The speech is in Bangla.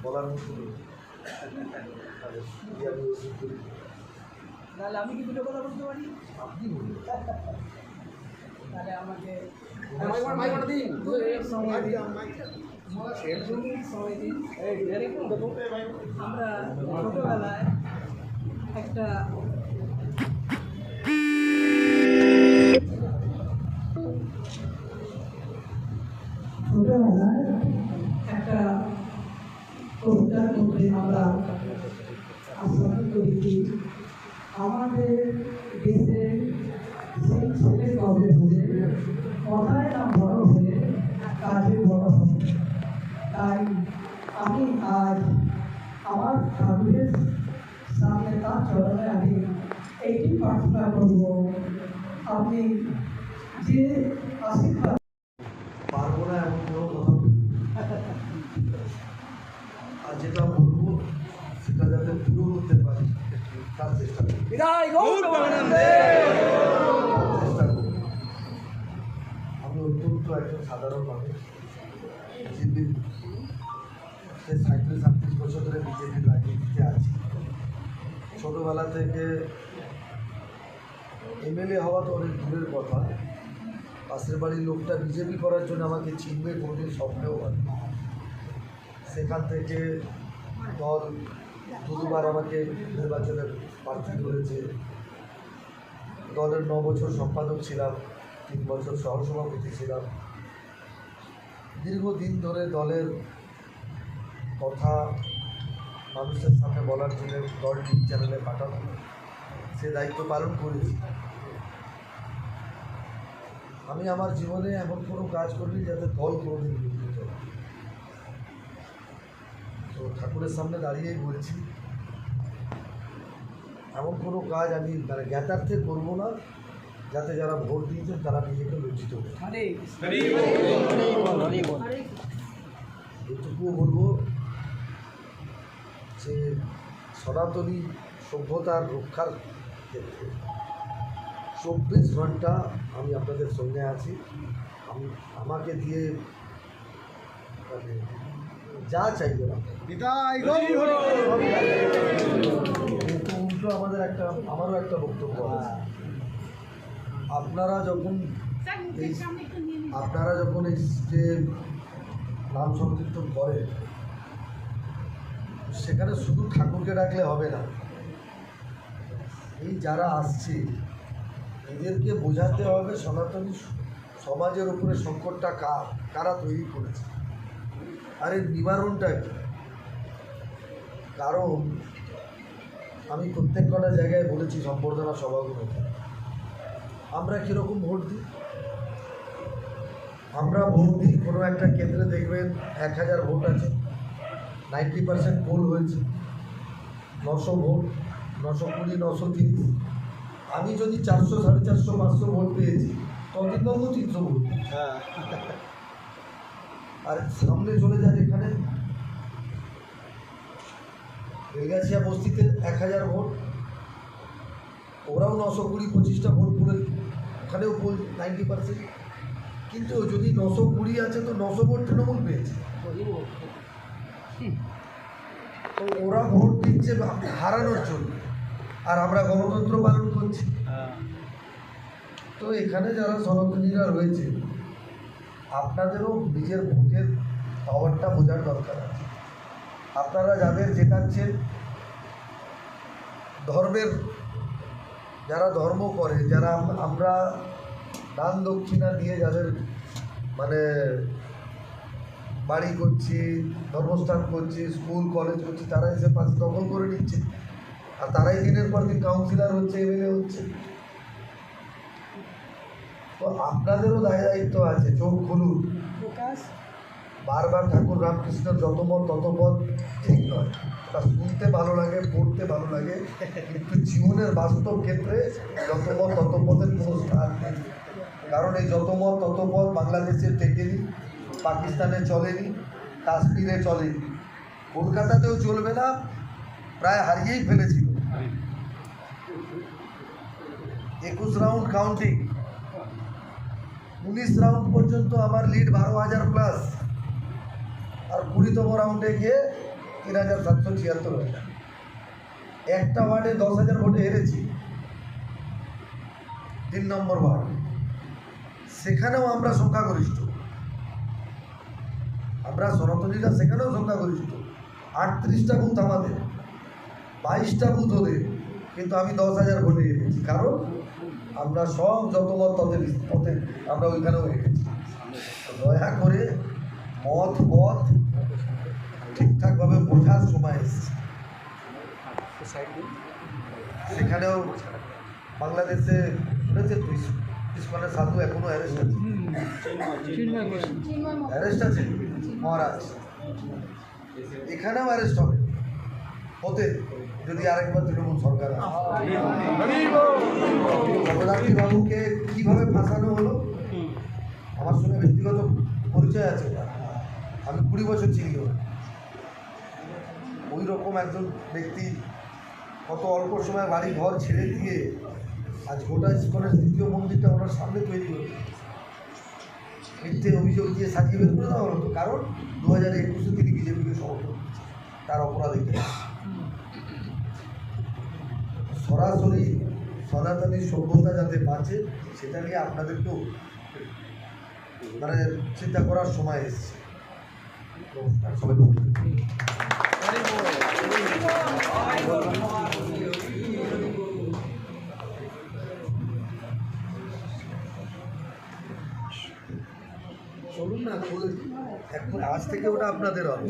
বলার মতো তাহলে আমি কি দুটো কথা বলতে পারি? আপনি বলুন। তাহলে আমাকে আমরা ছোটবেলায় একটা কবিতার মধ্যে আমরা আস্বাদন করেছি আমাদের দেশের সেই ছেলে কবে হলে কথায় না বড় হলে কাজে বড় হবে। তাই আমি আজ আমার ঠাকুরের সামনে তার চরণে আমি এইটি প্রার্থনা করব, আপনি যে আশীর্বাদ পারবো না এমন কোনো কথা, আর যেটা বলবো সেটা যাতে পুরো করতে পারি তার চেষ্টা করবো। আমি অত্যন্ত একজন সাধারণ মানুষ, বিজেপির 37 বছর ধরে বিজেপির রাজনীতিতে আছি। ছোটোবেলা থেকে এমএলএ হওয়া তো অনেক দূরের কথা, পাশের বাড়ির লোকটা বিজেপি করার জন্য আমাকে চিনবে কোনোদিন স্বপ্নেও হয়। সেখান থেকে দল দুবার আমাকে নির্বাচনে প্রার্থী করেছে। দলের 9 বছর সম্পাদক ছিলাম, 3 বছর সহসভাপতি ছিলাম। দীর্ঘদিন ধরে দলের কথা মানুষের সামনে বলার জন্য দল টিভি চ্যানেলে পাঠানো, সে দায়িত্ব পালন করেছি। আমি আমার জীবনে এমন কোনো কাজ করিনি যাতে দল কোনোদিন বিঘ্নিত হয়। তো ঠাকুরের সামনে দাঁড়িয়েই বলছি, এমন কোনো কাজ আমি জ্ঞাতার্থে করবো না যাতে যারা ভোট দিয়েছেন তারা নিজেকে লজ্জিত করে। এটুকুও বলবো যে সনাতনী সভ্যতার রক্ষার ক্ষেত্রে 24 ঘন্টা আমি আপনাদের সঙ্গে আছি। আমাকে দিয়ে মানে যা চাইবে না কিন্তু উল্টো আমারও একটা বক্তব্য আছে। আপনারা যখন এই যে নাম সংকীর্তন করেন সেখানে শুধু ঠাকুরকে ডাকলে হবে না। এই যারা আসছে এদেরকে বোঝাতে হবে সনাতনী সমাজের উপরে সংকটটা কারা তৈরি করেছে আর এর নিবারণটা কি। কারণ আমি প্রত্যেক কটা জায়গায় বলেছি সম্বর্ধনা সভাগুলোতে আমরা কীরকম ভোট দিই। আমরা ভোট দিই কোনো একটা কেন্দ্রে দেখবেন 1000 ভোট আছে, 90% পোল হয়েছে, 900 ভোট, 920, 930। আমি যদি 400, 450, 500 ভোট পেয়েছি ততদিন 300 ভোট। আর সামনে চলে যায় এখানে বেলগাছিয়া বস্তিতে 1000 ভোট, ওরাও 920, 25টা ভোট করে ওখানেও পোল 90%। কিন্তু যদি 920 আছে তো 900 ভোট তৃণমূল পেয়েছে। তো ওরা ভোট দিচ্ছে হারানোর জন্য আর আমরা গণতন্ত্র পালন করছি। তো এখানে যারা সনাতনীরা রয়েছে আপনাদেরও নিজের ভোটের পাওয়ারটা বোঝার দরকার আছে। আপনারা যাদের জেতাচ্ছেন ধর্মের যারা ধর্ম করে, যারা আমরা দান দক্ষিণা দিয়ে যাদের মানে বাড়ি করছি, ধর্মস্থান করছি, স্কুল কলেজ করছি, তারা এসে পাশে দখল করে নিচ্ছে আর তারাই দিনের পর দিন কাউন্সিলর হচ্ছে, এমএলএ হচ্ছে। তো আপনাদেরও দায়িত্ব আছে, চোখ খুলুন। বারবার ঠাকুর রামকৃষ্ণের যত মত তত পথ ঠিক নয়, তা শুনতে ভালো লাগে, পড়তে ভালো লাগে, কিন্তু জীবনের বাস্তব ক্ষেত্রে যত মত তত পথের কোনো স্থান নেই। কারণ এই যত মত তত পথ বাংলাদেশে টেকেনি, পাকিস্তানে চলেনি, কাশ্মীরে চলেনি, কলকাতাতেও চলবে না, প্রায় হারিয়েই ফেলেছিল। 21 রাউন্ড কাউন্টিং, 19 রাউন্ড পর্যন্ত আমার লিড 12,000+, আর 20তম রাউন্ডে গিয়ে 3,776 হয়ে যায়। একটা ওয়ার্ডে 10,000 ভোটে হেরেছি, 3 নম্বর ওয়ার্ড, সেখানেও আমরা সংখ্যাগরিষ্ঠ। আমরা সনাতনীরা সেখানেও সংখ্যাগরিষ্ঠ। 38টা বুথ আমাদের, 22টা বুথ ওদের, কিন্তু আমি 10,000 ভোটে হেরেছি। কারণ আমরা সব যত মত পথে আমরা ওইখানেও হেরেছি। দয়া করে মত পথ ঠিকঠাকভাবে বোঝার সময় এসেছে। সেখানেও বাংলাদেশে শুনেছে ইসকনের সাধু এখনো অ্যারেস্ট আছে, মহারাজ। এখানেও অ্যারেস্ট হবে হতে যদি আরেকবার তৃণমূল সরকার আসে। জগদ্ধাত্রী বাবুকে কীভাবে ফাঁসানো হলো আমার সঙ্গে ব্যক্তিগত পরিচয় আছে, আমি 20 বছর চিনি। ওই রকম একজন ব্যক্তি কত অল্প সময় বাড়ি ঘর ছেড়ে দিয়ে আজ গোটা ইসকনের দ্বিতীয় মন্দিরটা ওনার সামনে তৈরি হলো। মিথ্যে অভিযোগ দিয়ে সাজিয়ে বের করে দেওয়া হলো। কারণ 2021-এ তিনি বিজেপিকে সমর্থন করছেন, তার অপরাধী। সরাসরি সনাতনী সভ্যতা যাতে বাঁচে সেটা নিয়ে আপনাদেরকেও মানে চিন্তা করার সময় এসেছে। সবাই চলুন না, এখন আজ থেকে ওটা আপনাদের হবে।